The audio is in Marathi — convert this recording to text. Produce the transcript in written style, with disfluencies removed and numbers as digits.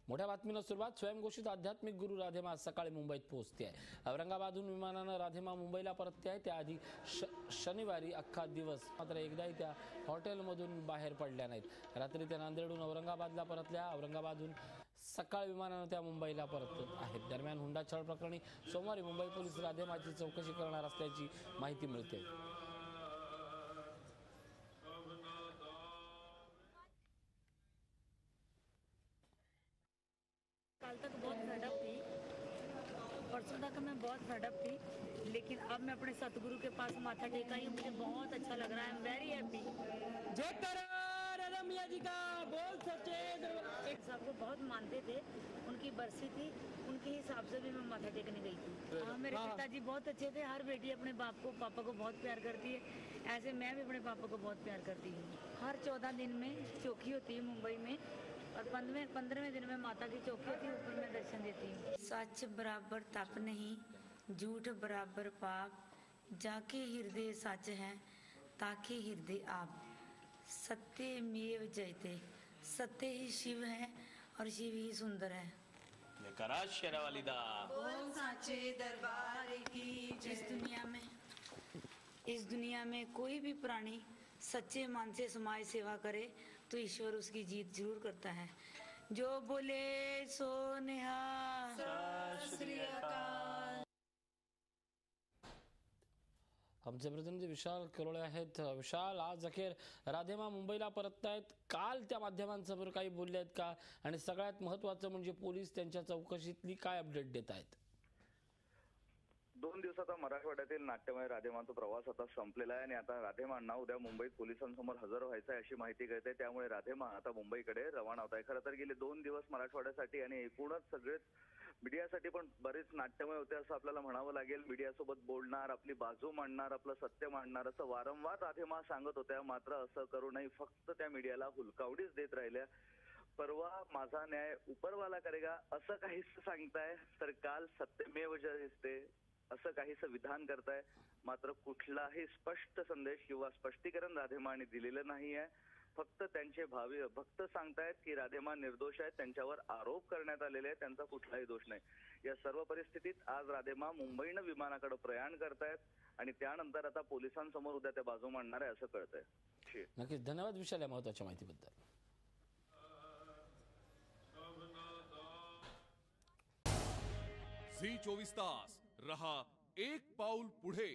मोठ्या बातमीनं सुरुवात. स्वयंघोषित आध्यात्मिक गुरु राधेमा आज सकाळी मुंबईत पोहोचते आहे. औरंगाबादहून विमानानं राधेमा मुंबईला परतते आहे. त्याआधी शनिवारी अख्खा दिवस मात्र एकदाही त्या हॉटेलमधून बाहेर पडल्या नाहीत. रात्री त्या नांदेडहून औरंगाबादला परतल्या. औरंगाबादहून सकाळ विमानानं त्या मुंबईला परतत आहेत. दरम्यान हुंडा छळ प्रकरणी सोमवारी मुंबई पोलीस राधेमाची चौकशी करणार असल्याची माहिती मिळते. कल तक बहुत फेडअप थी, परसों तक मैं बहुत फेडअप थी, लेकिन अब मैं अपने सतगुरु के पास माथा टेका ही, मुझे बहुत अच्छा लग रहा है। I am very happy. जी का बोल सच्चे दरबार। सबको बहुत मानते थे, उनकी बरसी थी, उनके हिसाब से भी मैं माथा टेकने गई थी। हाँ, मेरे पिताजी बहुत अच्छे थे। हर बेटी अपने बाप को पापा को बहुत प्यार करती है, ऐसे मैं भी अपने पापा को बहुत प्यार करती हूँ। हर 14 दिन में चौकी होती है मुंबई में, और 15वें दिन में माता की चौकी होती है, ऊपर में दर्शन देती हूँ। सच बराबर तप नहीं, झूठ बराबर पाप, जाके हृदय सच है ताके हृदय आप, सत्यमेव जयते। सत्य ही शिव है और शिव ही सुंदर है। करा शेरावाली दा बोल साचे दरबार की। इस दुनिया में कोई भी प्राणी सच्चे मन से समाज सेवा करे तो ईश्वर उसकी जीत जरूर करता है। जो बोले सो निहाल। सत श्री अकाल। आमचे प्रतिनिधी विशाल करोळे आहेत. विशाल, आज अखेर राधेमा मुंबईला परततायत. काल त्या माध्यमांसमोर काही बोलले आहेत का, आणि सगळ्यात महत्त्वाचं म्हणजे पोलीस त्यांच्या चौकशीतली काय अपडेट देत आहेत? 2 दिवसाचा मराठवाड्यातील नाट्यमय राधेमांचा प्रवास आता संपलेला आहे आणि आता राधेमांना उद्या मुंबईत पोलिसांसमोर हजर व्हायचं आहे अशी माहिती कळते. त्यामुळे राधेमा आता मुंबईकडे रवाना होत आहे. खरं तर गेले 2 दिवस मराठवाड्यासाठी आणि एकूणच सगळेच मीडियासाठी पण बरेच नाट्यमय होते असं आपल्याला म्हणावं लागेल. मीडियासोबत बोलणार, आपली बाजू मांडणार, आपलं सत्य मांडणार असं वारंवार राधेमा सांगत होत्या. मात्र असं करूनही फक्त त्या मीडियाला हुलकावडीच देत राहिल्या. परवा माझा न्याय उपरवाला करेगा असं काहीच सांगताय, तर काल सत्यमेव जयते असं काहीच विधान करताय. मात्र कुठलाही स्पष्ट संदेश किंवा स्पष्टीकरण राधेमाने दिलेलं नाही आहे. फक्त त्यांचे भावी भक्त सांगतायत की राधेमा निर्दोष आहेत, त्यांच्यावर आरोप करण्यात आलेले आहेत, त्यांचा कुठलाही दोष नाही. या सर्व परिस्थितीत आज राधेमा मुंबईनं विमानाकडे प्रयाण करतायत आणि त्यानंतर आता पोलिसांसमोर उद्या त्या बाजू मांडणार आहे असं कळतंय. नक्कीच, धन्यवाद विशाल या महत्त्वाच्या माहितीबद्दल. झी 24 तास रहा एक पाऊल पुढे.